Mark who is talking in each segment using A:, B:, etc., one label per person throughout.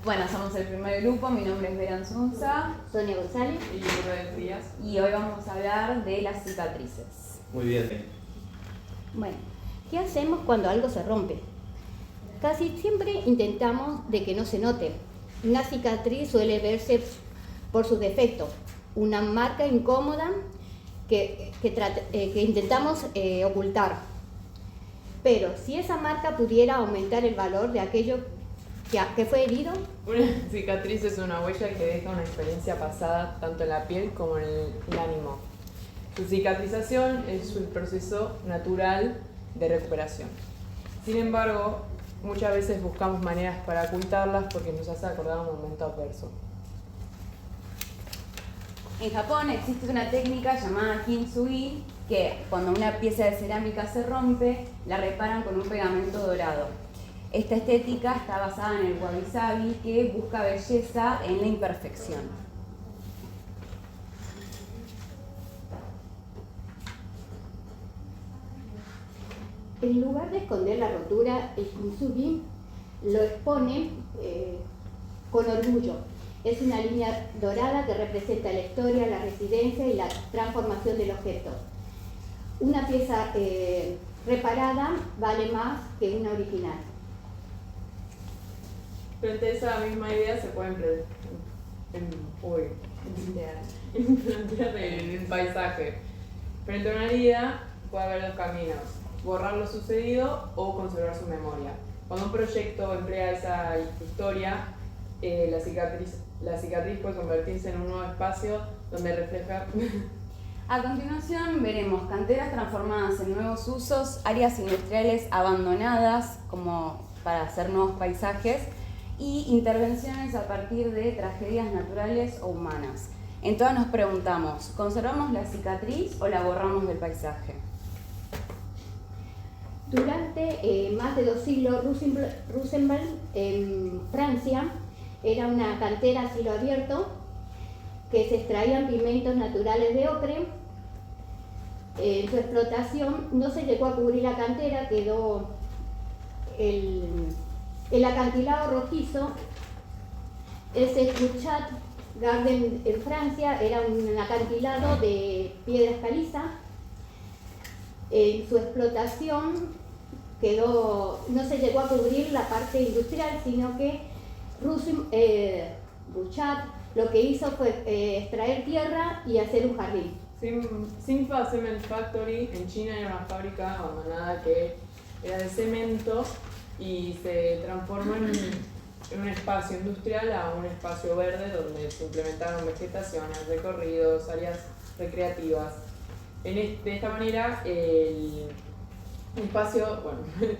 A: Bueno, somos el primer grupo, mi nombre es Vera Anzunza,
B: Sonia González
C: y Lourdes Díaz.
A: Y hoy vamos a hablar de las cicatrices.
D: Muy bien.
B: Bueno, ¿qué hacemos cuando algo se rompe? Casi siempre intentamos de que no se note. Una cicatriz suele verse por sus defectos, una marca incómoda que intentamos ocultar. Pero si esa marca pudiera aumentar el valor de aquello que fue herido.
C: Una cicatriz es una huella que deja una experiencia pasada tanto en la piel como en el ánimo. Su cicatrización es un proceso natural de recuperación. Sin embargo, muchas veces buscamos maneras para ocultarlas porque nos hace acordar un momento adverso.
A: En Japón existe una técnica llamada kintsugi que cuando una pieza de cerámica se rompe, la reparan con un pegamento dorado. Esta estética está basada en el wabi-sabi que busca belleza en la imperfección.
B: En lugar de esconder la rotura, el kintsugi lo expone con orgullo. Es una línea dorada que representa la historia, la residencia y la transformación del objeto. Una pieza reparada vale más que una original.
C: Frente a esa misma idea se puede implantear en el paisaje. Frente a una herida puede haber dos caminos: borrar lo sucedido o conservar su memoria. Cuando un proyecto emplea esa historia, la cicatriz puede convertirse en un nuevo espacio donde refleja.
A: A continuación veremos canteras transformadas en nuevos usos, áreas industriales abandonadas como para hacer nuevos paisajes y intervenciones a partir de tragedias naturales o humanas. En todas nos preguntamos, ¿conservamos la cicatriz o la borramos del paisaje?
B: Durante más de 2 siglos, Rosenberg en Francia era una cantera a cielo abierto que se extraían pigmentos naturales de ocre. En su explotación no se llegó a cubrir la cantera, quedó el acantilado rojizo. Ese Couchat Garden en Francia era un acantilado de piedras calizas. En su explotación no se llegó a cubrir la parte industrial, sino que Couchat lo que hizo fue extraer tierra y hacer un jardín.
C: Sinfa Cement Factory en China era una fábrica abandonada que era de cemento y se transformó en un espacio industrial a un espacio verde donde se implementaron vegetaciones, recorridos, áreas recreativas. De esta manera, el espacio,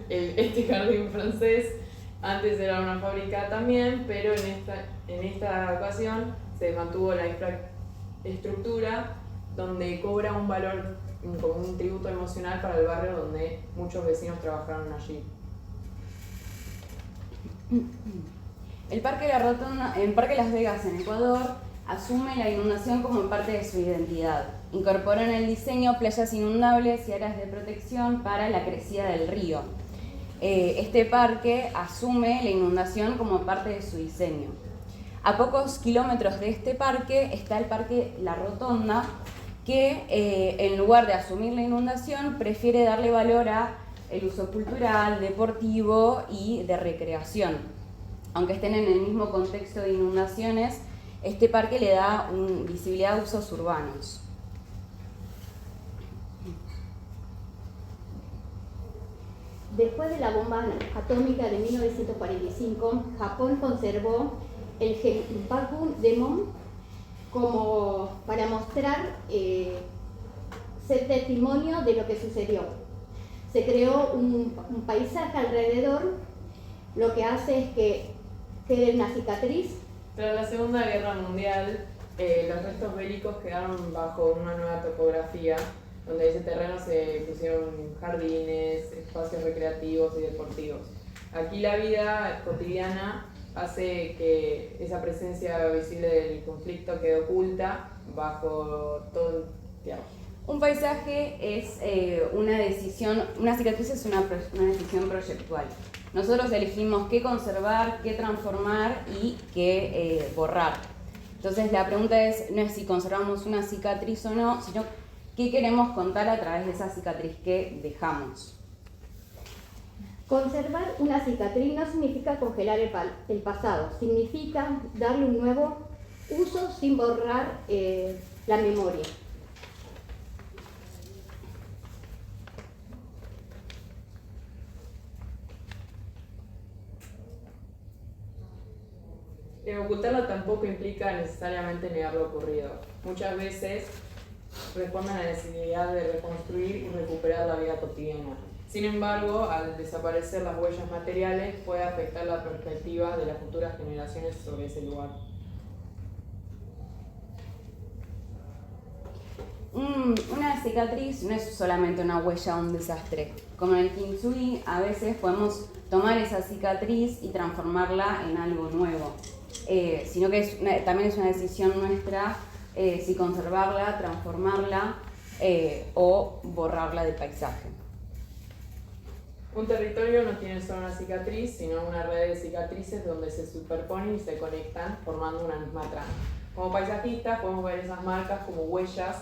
C: este jardín francés antes era una fábrica también, pero en esta ocasión se mantuvo la infraestructura donde cobra un valor como un tributo emocional para el barrio donde muchos vecinos trabajaron allí.
A: El Parque La Rotonda, en Parque Las Vegas, en Ecuador, asume la inundación como parte de su identidad. Incorporó en el diseño playas inundables y áreas de protección para la crecida del río. Este parque asume la inundación como parte de su diseño. A pocos kilómetros de este parque está el Parque La Rotonda, que en lugar de asumir la inundación prefiere darle valor a el uso cultural, deportivo y de recreación. Aunque estén en el mismo contexto de inundaciones, este parque le da visibilidad a usos urbanos.
B: Después de la bomba atómica de 1945, Japón conservó el Genbaku Demon como para mostrar ser testimonio de lo que sucedió. Se creó un paisaje alrededor, lo que hace es que quede una cicatriz.
C: Tras la Segunda Guerra Mundial, los restos bélicos quedaron bajo una nueva topografía, donde ese terreno se pusieron jardines, espacios recreativos y deportivos. Aquí la vida cotidiana hace que esa presencia visible del conflicto quede oculta bajo todo el tiempo.
A: Un paisaje es una decisión, una cicatriz es una decisión proyectual. nosotros elegimos qué conservar, qué transformar y qué borrar. Entonces la pregunta no es si conservamos una cicatriz o no, sino qué queremos contar a través de esa cicatriz que dejamos.
B: Conservar una cicatriz no significa congelar el pasado, significa darle un nuevo uso sin borrar la memoria.
C: Ocultarlo tampoco implica necesariamente negar lo ocurrido. Muchas veces responde a la necesidad de reconstruir y recuperar la vida cotidiana. Sin embargo, al desaparecer las huellas materiales, puede afectar la perspectiva de las futuras generaciones sobre ese lugar.
A: Una cicatriz no es solamente una huella o un desastre. Como en el Kintsugi, a veces podemos tomar esa cicatriz y transformarla en algo nuevo. Sino que también es una decisión nuestra si conservarla, transformarla o borrarla del paisaje.
C: Un territorio no tiene solo una cicatriz, sino una red de cicatrices donde se superponen y se conectan formando una misma trama. Como paisajistas podemos ver esas marcas como huellas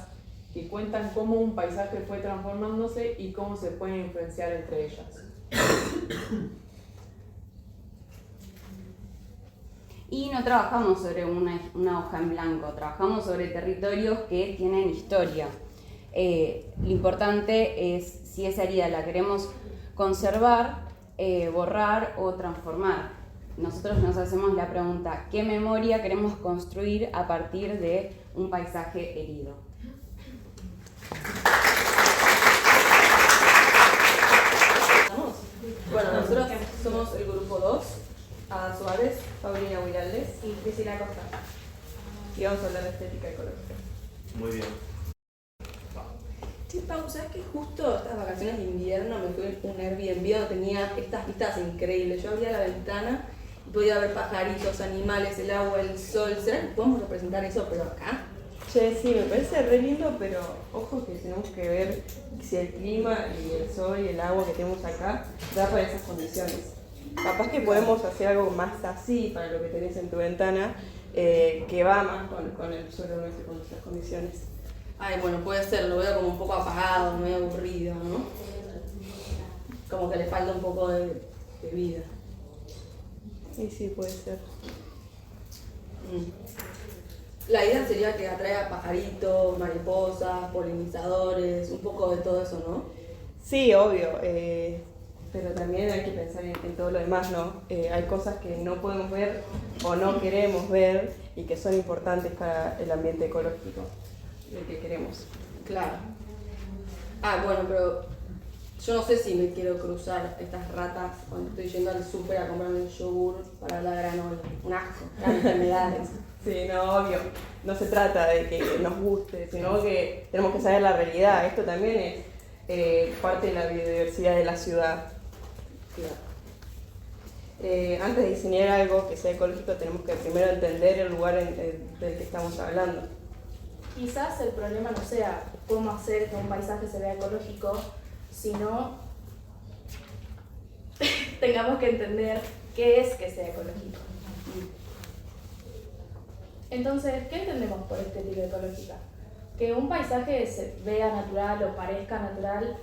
C: que cuentan cómo un paisaje fue transformándose y cómo se pueden influenciar entre ellas.
A: Y no trabajamos sobre una hoja en blanco, trabajamos sobre territorios que tienen historia. Lo importante es si esa herida la queremos conservar, borrar o transformar. Nosotros nos hacemos la pregunta, ¿qué memoria queremos construir a partir de un paisaje herido?
D: Bueno, nosotros somos el grupo 2, Ada Suárez, Paulina Huiraldes y Priscila Costa. Y vamos a hablar de estética ecológica.
E: Muy bien.
D: Che, Pau, ¿sabes que justo estas vacaciones de invierno me fui a un Airbnb donde tenía estas vistas increíbles? Yo abría la ventana y podía ver pajaritos, animales, el agua, el sol. ¿Será que podemos representar eso pero acá?
F: Che, sí, me parece re lindo, pero ojo que tenemos que ver si el clima y el sol y el agua que tenemos acá da para esas condiciones. Capaz que podemos hacer algo más así para lo que tenés en tu ventana, que va más con el suelo nuestro y con nuestras condiciones.
D: Ay, bueno, puede ser, lo veo como un poco apagado, medio aburrido, ¿no? Como que le falta un poco de vida.
F: Y sí, puede ser.
D: La idea sería que atraiga pajaritos, mariposas, polinizadores, un poco de todo eso, ¿no?
F: Sí, obvio, pero también hay que pensar en todo lo demás, ¿no? Hay cosas que no podemos ver o no queremos ver y que son importantes para el ambiente ecológico, el que queremos.
D: Claro. Ah, bueno, pero yo no sé si me quiero cruzar estas ratas cuando estoy yendo al súper a comprarme un yogur para la granola. Un asco, las enfermedades.
F: Sí, no, obvio. No se trata de que nos guste, sino que tenemos que saber la realidad. Esto también es parte de la biodiversidad de la ciudad.
D: Claro.
F: Antes de diseñar algo que sea ecológico, tenemos que primero entender el lugar del que estamos hablando.
G: Quizás el problema no sea cómo hacer que un paisaje se vea ecológico, sino tengamos que entender qué es que sea ecológico. Entonces, ¿qué entendemos por estética ecológica? Que un paisaje se vea natural o parezca natural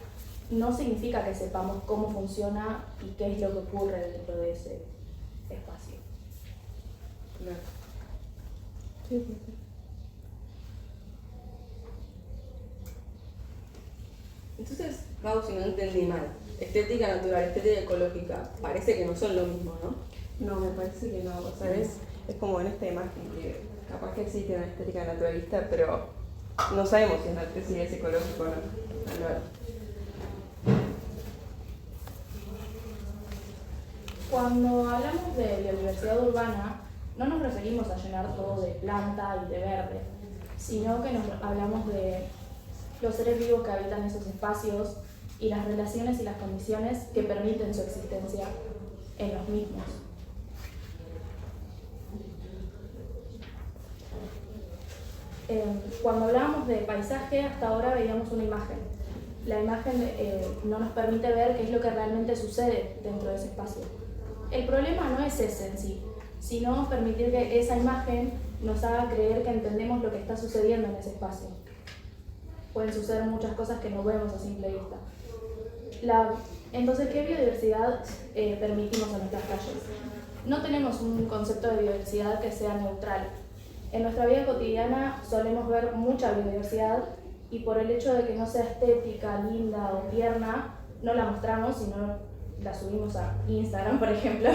G: no significa que sepamos cómo funciona y qué es lo que ocurre dentro de ese espacio.
D: Claro.
F: Sí.
D: Entonces, Pau, si no entendí mal, estética natural, estética ecológica, parece que no son lo mismo, ¿no?
F: No, me parece que no, ¿sabes? Es como en esta imagen que capaz que existe una estética naturalista, pero no sabemos si es ecológico o no.
D: Claro.
G: Cuando hablamos de biodiversidad urbana, no nos referimos a llenar todo de planta y de verde, sino que hablamos de los seres vivos que habitan esos espacios y las relaciones y las condiciones que permiten su existencia en los mismos. Cuando hablábamos de paisaje, hasta ahora veíamos una imagen, la imagen no nos permite ver qué es lo que realmente sucede dentro de ese espacio. El problema no es ese en sí, sino permitir que esa imagen nos haga creer que entendemos lo que está sucediendo en ese espacio. Pueden suceder muchas cosas que no vemos a simple vista. Entonces, ¿qué biodiversidad permitimos en nuestras calles? No tenemos un concepto de biodiversidad que sea neutral. En nuestra vida cotidiana solemos ver mucha biodiversidad y por el hecho de que no sea estética, linda o tierna, no la mostramos, sino la subimos a Instagram, por ejemplo.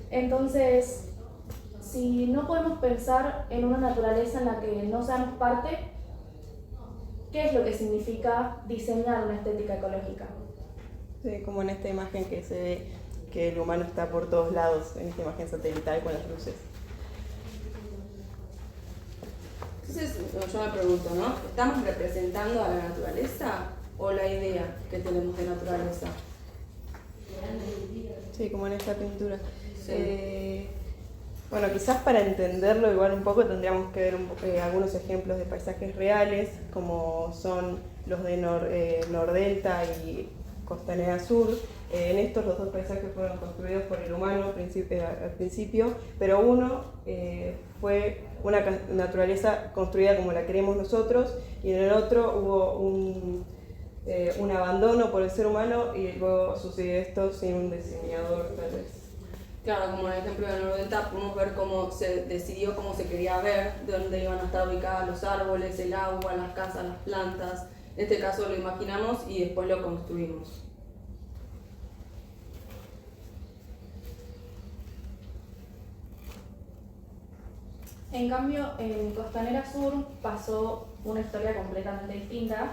G: Entonces, si no podemos pensar en una naturaleza en la que no seamos parte, ¿qué es lo que significa diseñar una estética ecológica?
F: Sí, como en esta imagen que se ve que el humano está por todos lados, en esta imagen satelital con las luces.
D: Entonces, yo me pregunto, ¿no? ¿Estamos representando a la naturaleza o la idea que tenemos de naturaleza?
F: Sí, como en esta pintura.
D: Sí.
F: Bueno, quizás para entenderlo igual un poco tendríamos que ver algunos ejemplos de paisajes reales, como son los de Nordelta y Costanera Sur. En estos los dos paisajes fueron construidos por el humano al principio, pero uno fue una naturaleza construida como la queremos nosotros, y en el otro hubo un abandono por el ser humano y luego sucedió esto sin un diseñador tal vez.
D: Claro, como en el ejemplo de Nordelta podemos ver cómo se decidió cómo se quería ver, de dónde iban a estar ubicados los árboles, el agua, las casas, las plantas. En este caso lo imaginamos y después lo construimos.
G: En cambio, en Costanera Sur pasó una historia completamente distinta.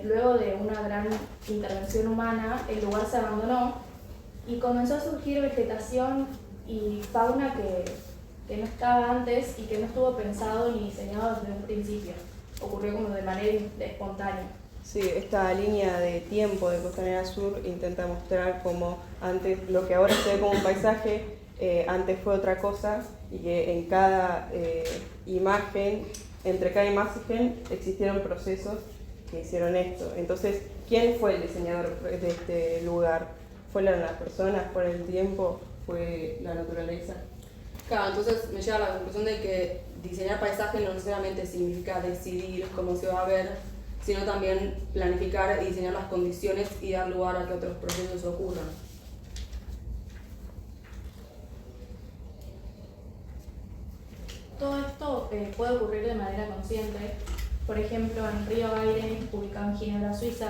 G: Luego de una gran intervención humana, el lugar se abandonó y comenzó a surgir vegetación y fauna que no estaba antes y que no estuvo pensado ni diseñado desde un principio. Ocurrió como de manera espontánea.
F: Sí, esta línea de tiempo de Costanera Sur intenta mostrar cómo antes, lo que ahora se ve como un paisaje, antes fue otra cosa, y que en cada imagen, entre cada imagen existieron procesos que hicieron esto. Entonces, ¿quién fue el diseñador de este lugar? ¿Fueron las personas? ¿Fue el tiempo? ¿Fue la naturaleza?
D: Claro, entonces me lleva a la conclusión de que diseñar paisaje no necesariamente significa decidir cómo se va a ver, sino también planificar y diseñar las condiciones y dar lugar a que otros procesos ocurran.
G: Todo esto puede ocurrir de manera consciente. Por ejemplo, en Río Baire, ubicado en Ginebra, Suiza,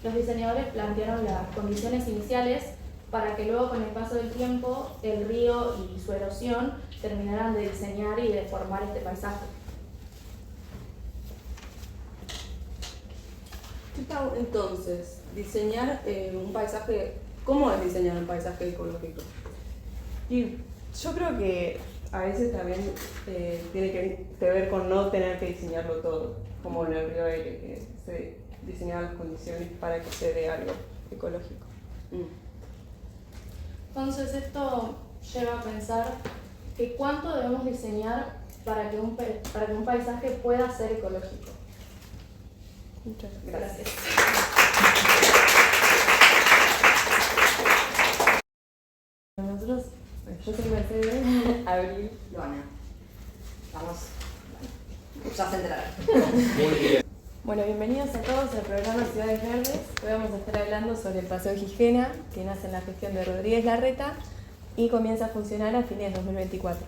G: los diseñadores plantearon las condiciones iniciales para que luego, con el paso del tiempo, el río y su erosión terminaran de diseñar y de formar este paisaje.
D: Entonces, diseñar un paisaje, ¿cómo es diseñar un paisaje ecológico?
F: Y yo creo que a veces también tiene que ver con no tener que diseñarlo todo, como en el Río Baire, que se diseñaban las condiciones para que se dé algo ecológico.
G: Entonces esto lleva a pensar que cuánto debemos diseñar para que un paisaje pueda ser ecológico.
F: Muchas
G: Gracias.
E: Nosotros, yo soy Mercedes, Abril,
H: Luana. Vamos. Ya se enteraron.
E: Bueno, bienvenidos a todos al programa Ciudades Verdes. Hoy vamos a estar hablando sobre el Paseo Gijena, que nace en la gestión de Rodríguez Larreta y comienza a funcionar a fines de 2024.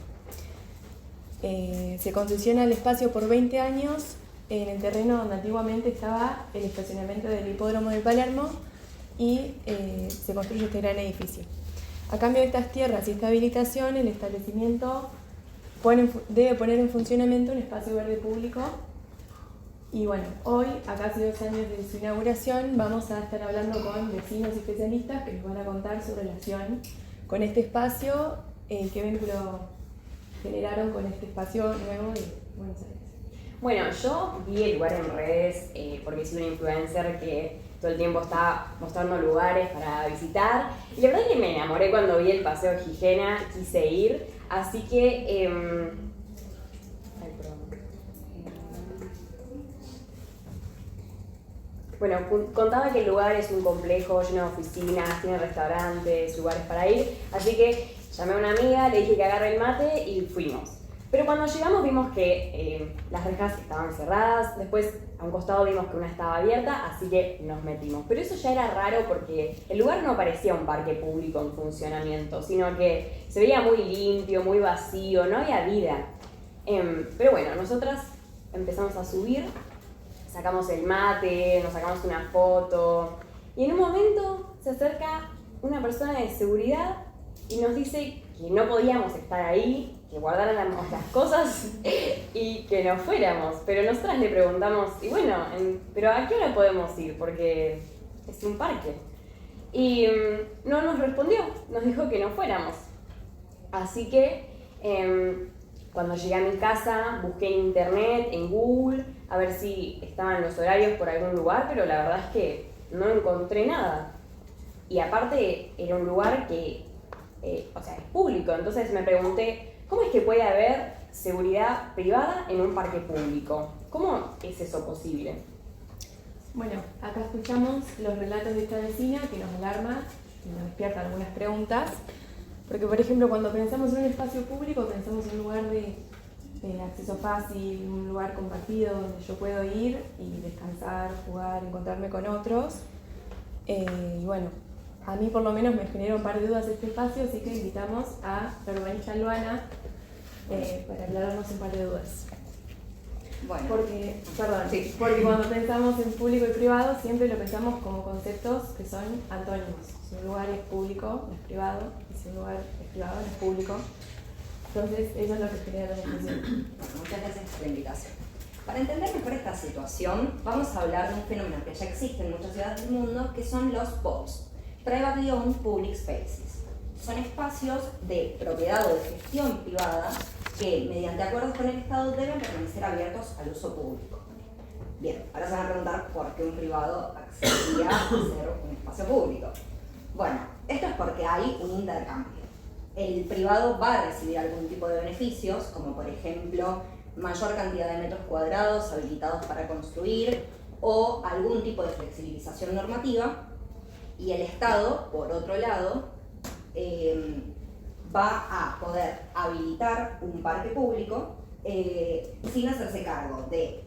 E: Se concesiona el espacio por 20 años en el terreno donde antiguamente estaba el estacionamiento del hipódromo de Palermo y se construye este gran edificio. A cambio de estas tierras y esta habilitación, el establecimiento debe poner en funcionamiento un espacio verde público. Y bueno, hoy, a casi 2 años de su inauguración, vamos a estar hablando con vecinos y especialistas que nos van a contar su relación con este espacio, qué vínculo generaron con este espacio nuevo de Buenos Aires.
H: Bueno, yo vi el lugar en redes porque soy una influencer que todo el tiempo está mostrando lugares para visitar. Y la verdad es que me enamoré cuando vi el Paseo Gijena, quise ir. Así que... bueno, contaba que el lugar es un complejo lleno de oficinas, tiene restaurantes, lugares para ir, así que llamé a una amiga, le dije que agarre el mate y fuimos. Pero cuando llegamos vimos que las rejas estaban cerradas, después a un costado vimos que una estaba abierta, así que nos metimos. Pero eso ya era raro porque el lugar no parecía un parque público en funcionamiento, sino que se veía muy limpio, muy vacío, no había vida. Pero bueno, nosotras empezamos a subir, sacamos el mate, nos sacamos una foto y en un momento se acerca una persona de seguridad y nos dice que no podíamos estar ahí, que guardáramos las cosas y que nos fuéramos. Pero nosotras le preguntamos, y bueno, ¿pero a qué hora podemos ir? Porque es un parque. Y no nos respondió, nos dijo que no fuéramos. Así que cuando llegué a mi casa busqué en internet, en Google, a ver si estaban los horarios por algún lugar, pero la verdad es que no encontré nada. Y aparte era un lugar que, es público, entonces me pregunté, ¿cómo es que puede haber seguridad privada en un parque público? ¿Cómo es eso posible?
E: Bueno, acá escuchamos los relatos de esta vecina que nos alarma y nos despierta algunas preguntas. Porque, por ejemplo, cuando pensamos en un espacio público, pensamos en un lugar de acceso fácil, un lugar compartido donde yo puedo ir y descansar, jugar, encontrarme con otros. Y bueno, a mí por lo menos me genera un par de dudas este espacio, así que invitamos a la urbanista Luana para aclararnos un par de dudas.
I: Bueno,
E: porque cuando pensamos en público y privado siempre lo pensamos como conceptos que son antónimos. Si un lugar es público, no es privado, y si un lugar es privado, no es público. Entonces, eso es lo que genera la confusión.
I: Bueno, muchas gracias por la invitación. Para entender mejor esta situación, vamos a hablar de un fenómeno que ya existe en muchas ciudades del mundo, que son los POPs, Privately Owned Public Spaces. Son espacios de propiedad o de gestión privada que, mediante acuerdos con el Estado, deben permanecer abiertos al uso público. Bien, ahora se van a preguntar por qué un privado accedería a ser un espacio público. Bueno, esto es porque hay un intercambio. El privado va a recibir algún tipo de beneficios, como por ejemplo mayor cantidad de metros cuadrados habilitados para construir o algún tipo de flexibilización normativa, y el Estado, por otro lado, va a poder habilitar un parque público sin hacerse cargo de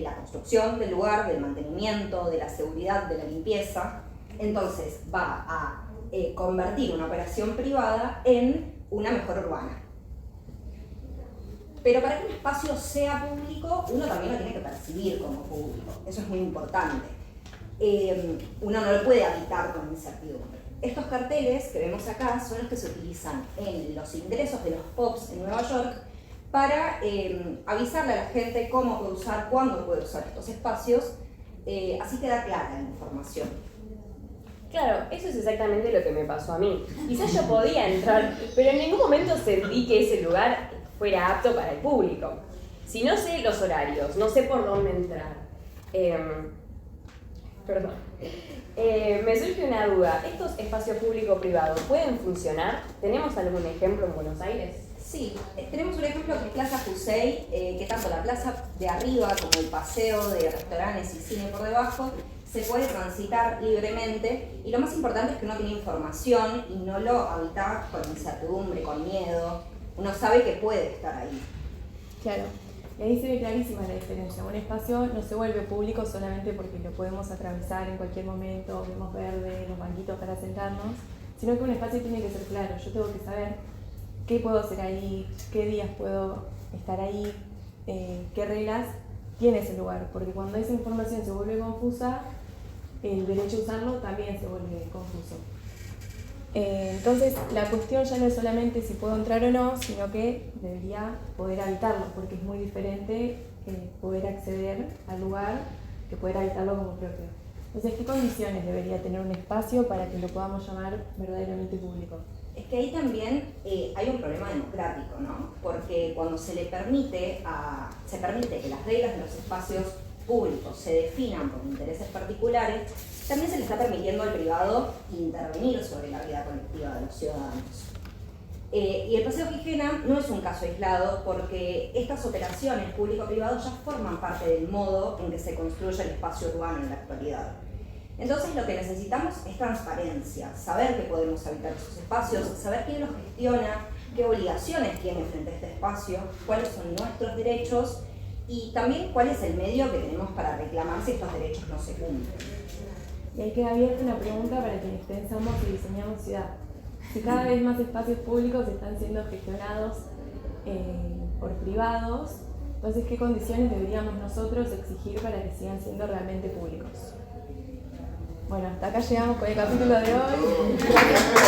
I: la construcción del lugar, del mantenimiento, de la seguridad, de la limpieza. Entonces va a convertir una operación privada en una mejora urbana. Pero para que un espacio sea público, uno también lo tiene que percibir como público. Eso es muy importante. Uno no lo puede habitar con incertidumbre. Estos carteles que vemos acá son los que se utilizan en los ingresos de los POPs en Nueva York para avisarle a la gente cómo puede usar, cuándo puede usar estos espacios, así queda clara la información.
H: Claro, eso es exactamente lo que me pasó a mí. Quizás yo podía entrar, pero en ningún momento sentí que ese lugar fuera apto para el público. Si no sé los horarios, no sé por dónde entrar. Me surge una duda. ¿Estos espacios público-privados pueden funcionar? ¿Tenemos algún ejemplo en Buenos Aires?
I: Sí, tenemos un ejemplo que es Plaza Jusey, que tanto la plaza de arriba como el paseo de restaurantes y cine por debajo se puede transitar libremente, y lo más importante es que uno tiene información y no lo habita con incertidumbre, con miedo. Uno sabe que puede estar ahí.
E: Claro, y ahí se ve clarísima la diferencia. Un espacio no se vuelve público solamente porque lo podemos atravesar en cualquier momento, vemos verde, los banquitos para sentarnos, sino que un espacio tiene que ser claro. Yo tengo que saber qué puedo hacer ahí, qué días puedo estar ahí, qué reglas tiene ese lugar, porque cuando esa información se vuelve confusa, el derecho a usarlo también se vuelve confuso. Entonces, la cuestión ya no es solamente si puedo entrar o no, sino que debería poder habitarlo, porque es muy diferente poder acceder al lugar que poder habitarlo como propio. Entonces, ¿qué condiciones debería tener un espacio para que lo podamos llamar verdaderamente público?
I: Es que ahí también hay un problema democrático, ¿no? Porque cuando se permite que las reglas de los espacios públicos se definan por intereses particulares, también se le está permitiendo al privado intervenir sobre la vida colectiva de los ciudadanos. Y el Paseo Gijena no es un caso aislado porque estas operaciones público-privadas ya forman parte del modo en que se construye el espacio urbano en la actualidad. Entonces lo que necesitamos es transparencia, saber que podemos habitar esos espacios, saber quién los gestiona, qué obligaciones tiene frente a este espacio, cuáles son nuestros derechos y también cuál es el medio que tenemos para reclamar si estos derechos no se cumplen.
E: Y ahí queda abierta una pregunta para quienes pensamos y diseñamos ciudad. Si cada vez más espacios públicos están siendo gestionados por privados, entonces ¿qué condiciones deberíamos nosotros exigir para que sigan siendo realmente públicos? Bueno, hasta acá llegamos con el capítulo de hoy.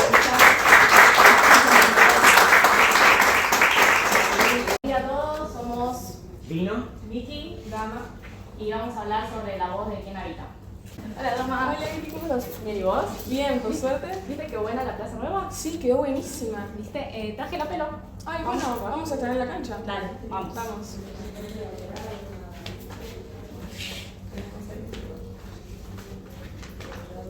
G: Hola a todos, somos
J: Vino.
G: Vicky, Dama, y vamos a hablar sobre la voz de quien habita. Hola Dama.
C: Hola, Vicky, ¿cómo estás?
G: Bien, ¿y vos?
C: Bien, por suerte.
G: ¿Viste qué buena la plaza nueva?
C: Sí, quedó buenísima.
G: ¿Viste? Traje la pelo.
C: Ay, bueno, vamos a estar en la cancha.
G: Dale, vamos.
C: Vamos.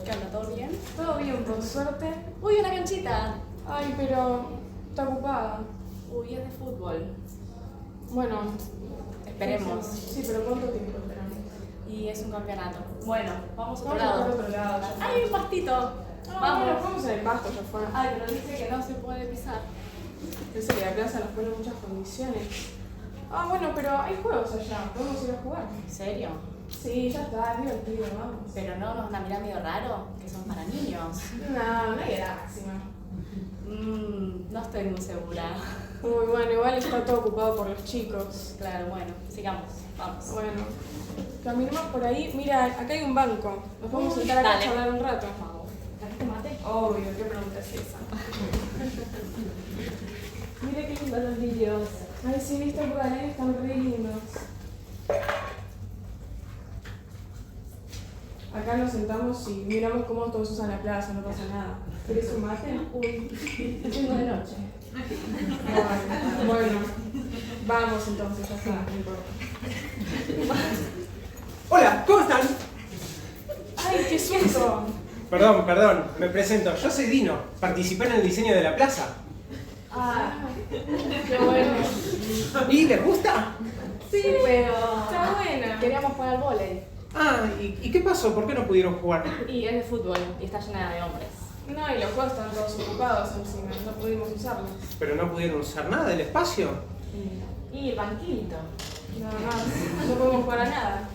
G: ¿Qué onda? ¿Todo bien?
C: Todo bien, por suerte.
G: Uy, una canchita.
C: Ay, pero está ocupada.
G: Uy, es de fútbol.
C: Bueno,
G: Esperemos.
C: sí, pero ¿cuánto tiempo esperamos?
G: Y es un campeonato. Bueno, vamos a otro
C: Vamos a
G: lado.
C: otro lado.
G: ¡Ay, un pastito!
C: Ah, bueno, vamos en el pasto, ya fue.
G: Ay, pero dice que no se puede pisar.
C: Dice que la plaza nos pone muchas condiciones. Ah, bueno, pero hay juegos allá, podemos ir a jugar.
G: ¿En serio?
C: Sí, ya está, es divertido, vamos.
G: Pero no nos van a mirar medio raro, que son para niños.
C: No, no hay máxima.
G: No estoy muy segura.
C: Uy, bueno, igual está todo ocupado por los chicos.
G: Claro, bueno, sigamos, vamos.
C: Bueno, caminemos por ahí. Mira, acá hay un banco. Nos podemos sentar acá a
G: Dale.
C: charlar un rato.
G: ¿Trajiste mate?
C: Obvio, ¿qué pregunta es esa? Mira qué lindos los lirios. Ay, sí, viste por ahí, están re lindos. Acá nos sentamos y miramos cómo todos usan la plaza, no pasa nada. ¿Querés un mate? Uy, tengo de noche. Bueno, vamos entonces, ya está, no importa.
J: Hola, ¿cómo están?
C: ¡Ay, qué susto!
J: Perdón, me presento. Yo soy Dino. Participé en el diseño de la plaza.
C: Ah, qué bueno.
J: ¿Y les gusta?
G: Sí, pero...
C: Está buena.
G: Queríamos jugar al vóley.
J: Ah, ¿y qué pasó? ¿Por qué no pudieron jugar?
G: Y es de fútbol, y está llena de hombres.
C: No, y los juegos están todos ocupados encima, no pudimos usarlos.
J: ¿Pero no pudieron usar nada del espacio?
G: Y el banquito.
C: Nada más, no podemos jugar a nada.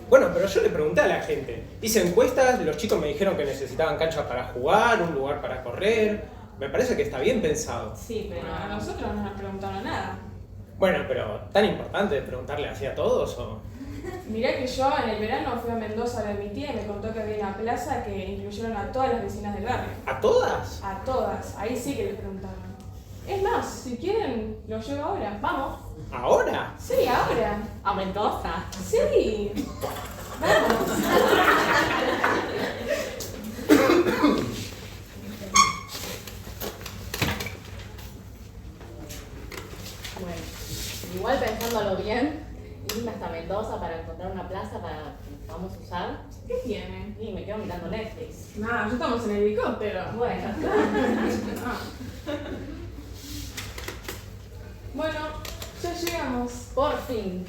J: Bueno, pero yo le pregunté a la gente. Hice encuestas, los chicos me dijeron que necesitaban canchas para jugar, un lugar para correr. Me parece que está bien pensado.
G: Sí, pero...
C: Pero a nosotros no nos preguntaron nada.
J: Bueno, pero ¿tan importante preguntarle así a todos o...?
C: Mirá que yo en el verano fui a Mendoza a ver a mi tía y me contó que había una plaza que incluyeron a todas las vecinas del barrio.
J: ¿A todas?
C: A todas, ahí sí que les preguntaron. Es más, si quieren, lo llevo ahora.
G: Vamos.
J: ¿Ahora?
C: Sí, ahora.
G: A Mendoza.
C: Sí. Vamos.
G: Bueno, igual pensándolo bien, irme hasta Mendoza para encontrar una plaza para que podamos usar.
C: ¿Qué tiene?
G: Y me quedo mirando Netflix.
C: No, ya estamos en el helicóptero.
G: Bueno,
C: Bueno, ya llegamos.
G: por fin.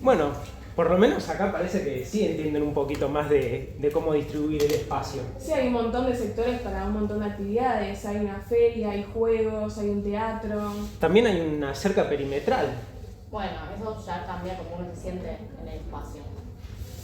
J: Bueno, por lo menos acá parece que sí entienden un poquito más de cómo distribuir el espacio.
C: Sí, hay un montón de sectores para un montón de actividades. Hay una feria, hay juegos, hay un teatro.
J: También hay una cerca perimetral.
G: Bueno, eso ya cambia como uno se siente en el espacio.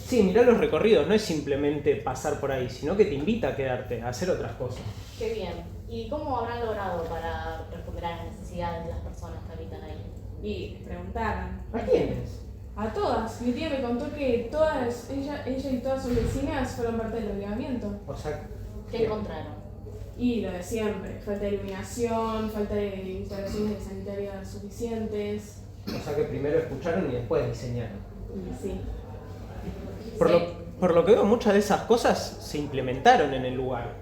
J: Sí, mirá los recorridos, no es simplemente pasar por ahí, sino que te invita a quedarte, a hacer otras cosas.
G: Qué bien. ¿Y cómo habrán logrado para responder a las necesidades de las personas que habitan ahí?
C: Y preguntaron.
J: ¿A quiénes?
C: A todas. Mi tía me contó que todas, ella y todas sus vecinas fueron parte del relevamiento.
J: O sea,
G: ¿Qué encontraron?
C: Y lo de siempre. Falta de iluminación, falta de instalaciones sanitarias suficientes.
J: o sea que primero escucharon y después diseñaron.
C: Y sí.
J: Por lo que veo, muchas de esas cosas se implementaron en el lugar.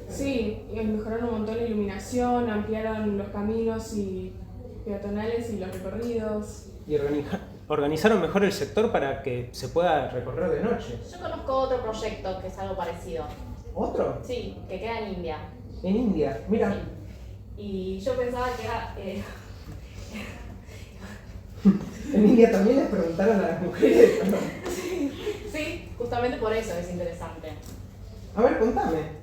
C: Sí, y mejoraron un montón la iluminación, ampliaron los caminos y peatonales y los recorridos.
J: Y organizaron mejor el sector para que se pueda recorrer de noche.
G: Yo conozco otro proyecto que es algo parecido.
J: ¿Otro?
G: Sí, que queda en India.
J: En India. Mira,
G: Y yo pensaba que era...
J: En India también les preguntaron a las mujeres. ¿No?
G: sí, justamente por eso es interesante.
J: A ver, contame.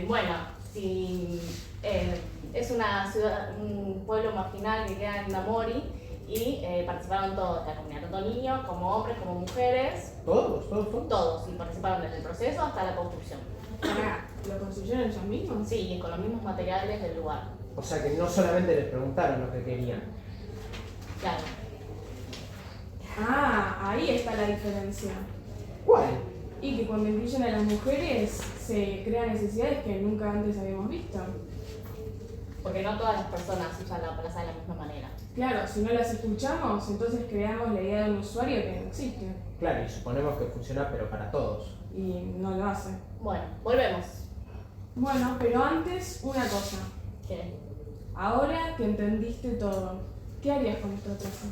G: Bueno, si es una ciudad, un pueblo marginal que queda en Namori y participaron todos, la comunidad, tanto niños como hombres como mujeres.
J: ¿Todos?
G: Todos, y participaron desde el proceso hasta la construcción.
C: ¿Lo construyeron ellos mismos?
G: Sí, y con los mismos materiales del lugar.
J: O sea que no solamente les preguntaron lo que querían.
G: Claro.
C: Ah, ahí está la diferencia.
J: ¿Cuál?
C: Y que cuando incluyen a las mujeres se crean necesidades que nunca antes habíamos visto.
G: Porque no todas las personas usan la plaza de la misma manera.
C: Claro, si no las escuchamos, entonces creamos la idea de un usuario que no existe.
J: Claro, y suponemos que funciona pero para todos.
C: Y no lo hace.
G: Bueno, volvemos.
C: Bueno, pero antes una cosa.
G: ¿Qué?
C: Ahora que entendiste todo, ¿qué harías con esta plaza?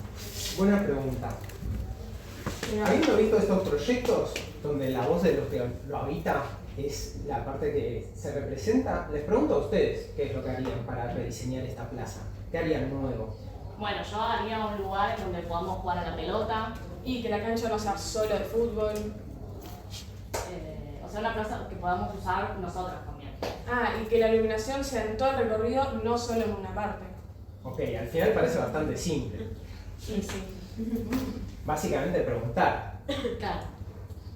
J: Buena pregunta. Habiendo visto estos proyectos donde la voz de los que lo habita es la parte que se representa, les pregunto a ustedes qué es lo que harían para rediseñar esta plaza. ¿Qué harían nuevo?
G: Bueno, yo haría un lugar donde podamos jugar a la pelota.
C: Y que la cancha no sea solo de fútbol.
G: O sea, una plaza que podamos usar nosotras también.
C: Ah, y que la iluminación sea en todo el recorrido, no solo en una parte.
J: Ok, al final parece bastante simple.
C: Sí, sí.
J: Básicamente preguntar.
G: Claro.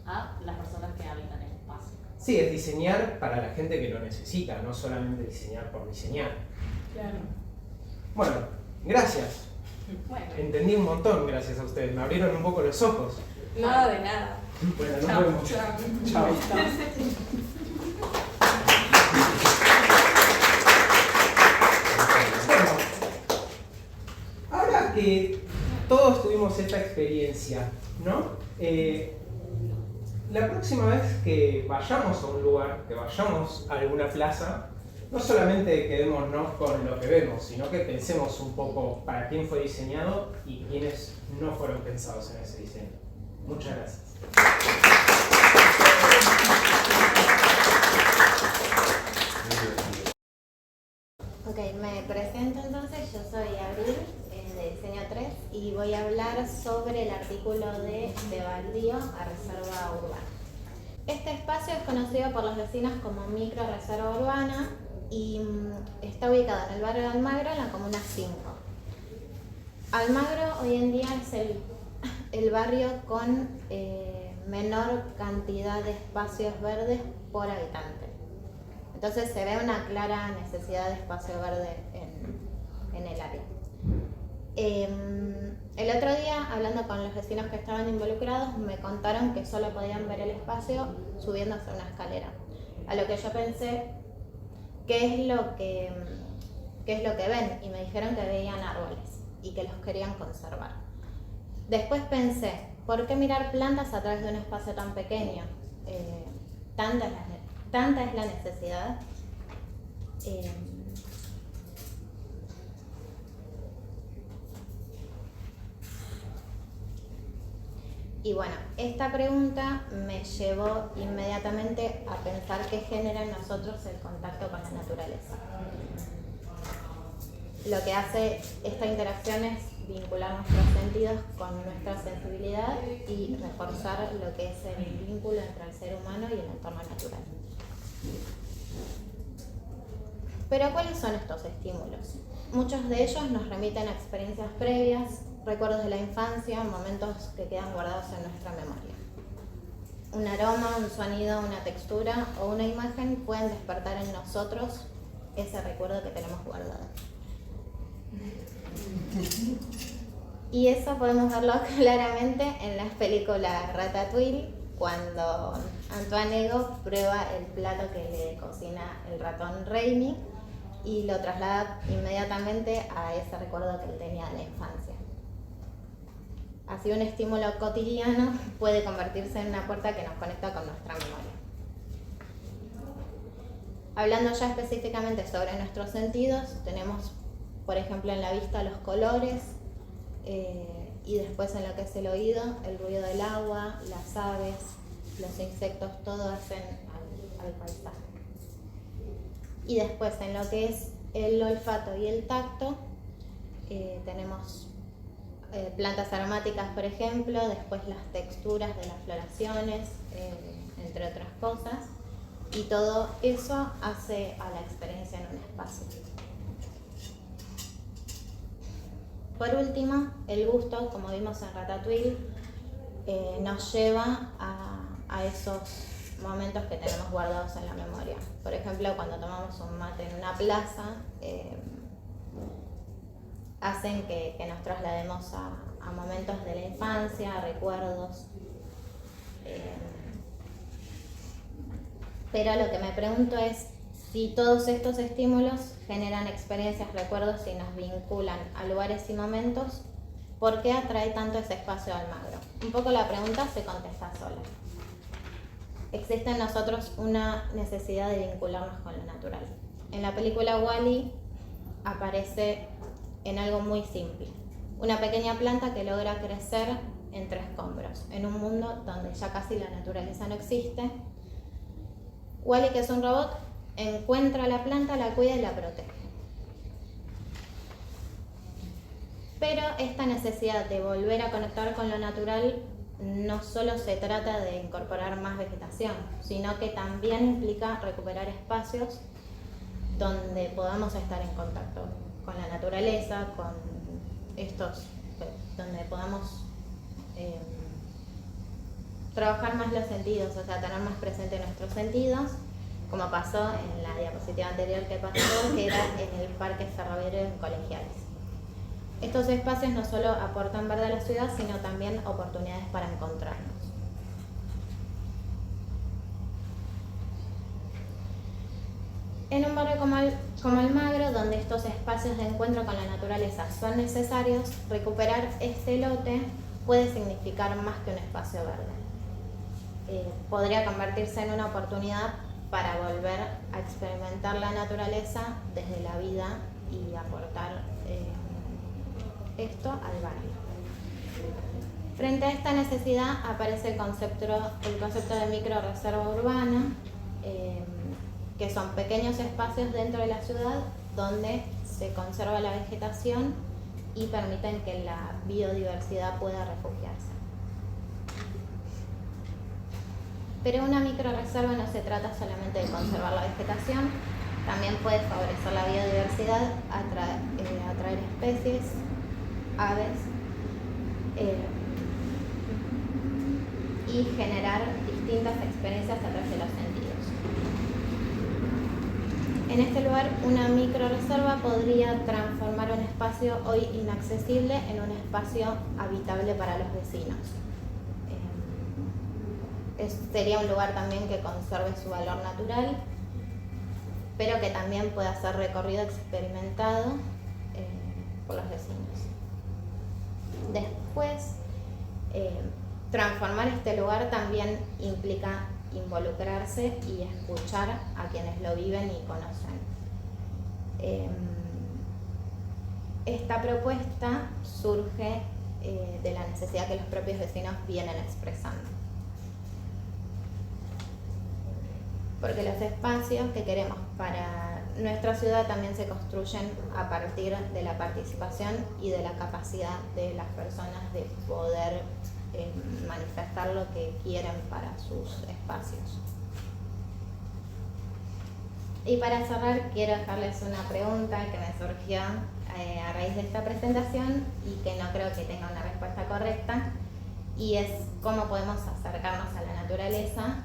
G: A las personas que habitan el espacio.
J: Sí, es diseñar para la gente que lo necesita, no solamente diseñar por diseñar.
C: Claro.
J: Bueno, gracias.
G: Bueno.
J: Entendí un montón gracias a ustedes, me abrieron un poco los ojos.
D: Nada de nada.
J: Bueno, nos vemos. Chao. Bueno, ahora que todos tuvimos esta experiencia, ¿no? La próxima vez que vayamos a un lugar, que vayamos a alguna plaza, no solamente quedémonos con lo que vemos, sino que pensemos un poco para quién fue diseñado y quiénes no fueron pensados en ese diseño. Muchas gracias.
K: Ok, me presento entonces, yo soy Abril, de Diseño 3, y voy a hablar sobre el artículo de baldío a reserva urbana. Este espacio es conocido por los vecinos como micro reserva urbana y está ubicado en el barrio de Almagro, en la comuna 5. Almagro hoy en día es el barrio con menor cantidad de espacios verdes por habitante. Entonces se ve una clara necesidad de espacio verde en el área. El otro día, hablando con los vecinos que estaban involucrados, me contaron que solo podían ver el espacio subiéndose una escalera. A lo que yo pensé, ¿qué es lo que ven? Y me dijeron que veían árboles y que los querían conservar. Después pensé, ¿por qué mirar plantas a través de un espacio tan pequeño? Tanta es la necesidad. Y bueno, esta pregunta me llevó inmediatamente a pensar qué genera en nosotros el contacto con la naturaleza. Lo que hace esta interacción es vincular nuestros sentidos con nuestra sensibilidad y reforzar lo que es el vínculo entre el ser humano y el entorno natural. Pero ¿cuáles son estos estímulos? Muchos de ellos nos remiten a experiencias previas, recuerdos de la infancia, momentos que quedan guardados en nuestra memoria. Un aroma, un sonido, una textura o una imagen pueden despertar en nosotros ese recuerdo que tenemos guardado. Y eso podemos verlo claramente en las películas Ratatouille, cuando Antoine Ego prueba el plato que le cocina el ratón Raimi y lo traslada inmediatamente a ese recuerdo que él tenía de la infancia. Así un estímulo cotidiano puede convertirse en una puerta que nos conecta con nuestra memoria. Hablando ya específicamente sobre nuestros sentidos, tenemos, por ejemplo, en la vista los colores, y después en lo que es el oído, el ruido del agua, las aves, los insectos, todo hacen al paisaje. Y después en lo que es el olfato y el tacto. Tenemos plantas aromáticas, por ejemplo, después las texturas de las floraciones, entre otras cosas, y todo eso hace a la experiencia en un espacio. Por último, el gusto, como vimos en Ratatouille, nos lleva a esos momentos que tenemos guardados en la memoria. Por ejemplo, cuando tomamos un mate en una plaza, hacen que nos traslademos a momentos de la infancia, a recuerdos. Pero lo que me pregunto es si todos estos estímulos generan experiencias, recuerdos y nos vinculan a lugares y momentos, ¿por qué atrae tanto ese espacio de Almagro? Un poco la pregunta se contesta sola. Existe en nosotros una necesidad de vincularnos con lo natural. En la película Wall-E aparece en algo muy simple. Una pequeña planta que logra crecer entre escombros, en un mundo donde ya casi la naturaleza no existe. Wall-E, que es un robot, encuentra la planta, la cuida y la protege. Pero esta necesidad de volver a conectar con lo natural no solo se trata de incorporar más vegetación, sino que también implica recuperar espacios donde podamos estar en contacto con la naturaleza, con donde podamos trabajar más los sentidos, o sea, tener más presente nuestros sentidos, como pasó en la diapositiva anterior que pasó, que era en el Parque Ferroviario en Colegiales. Estos espacios no solo aportan verde a la ciudad, sino también oportunidades para encontrarnos. En un barrio como Almagro, donde estos espacios de encuentro con la naturaleza son necesarios, recuperar este lote puede significar más que un espacio verde. Podría convertirse en una oportunidad para volver a experimentar la naturaleza desde la vida y aportar esto al barrio. Frente a esta necesidad aparece el concepto de microreserva urbana, que son pequeños espacios dentro de la ciudad donde se conserva la vegetación y permiten que la biodiversidad pueda refugiarse. Pero una microreserva no se trata solamente de conservar la vegetación, también puede favorecer la biodiversidad, atraer especies, aves, y generar distintas experiencias a través de los sentidos. En este lugar, una microreserva podría transformar un espacio hoy inaccesible en un espacio habitable para los vecinos. Sería un lugar también que conserve su valor natural, pero que también pueda ser recorrido, experimentado por los vecinos. Después, transformar este lugar también implica involucrarse y escuchar a quienes lo viven y conocen. Esta propuesta surge de la necesidad que los propios vecinos vienen expresando. Porque los espacios que queremos para nuestra ciudad también se construyen a partir de la participación y de la capacidad de las personas de poder manifestar lo que quieren para sus espacios. Y para cerrar, quiero dejarles una pregunta que me surgió a raíz de esta presentación y que no creo que tenga una respuesta correcta, y es cómo podemos acercarnos a la naturaleza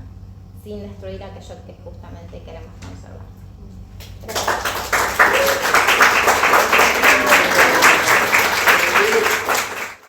K: sin destruir aquello que justamente queremos conservar.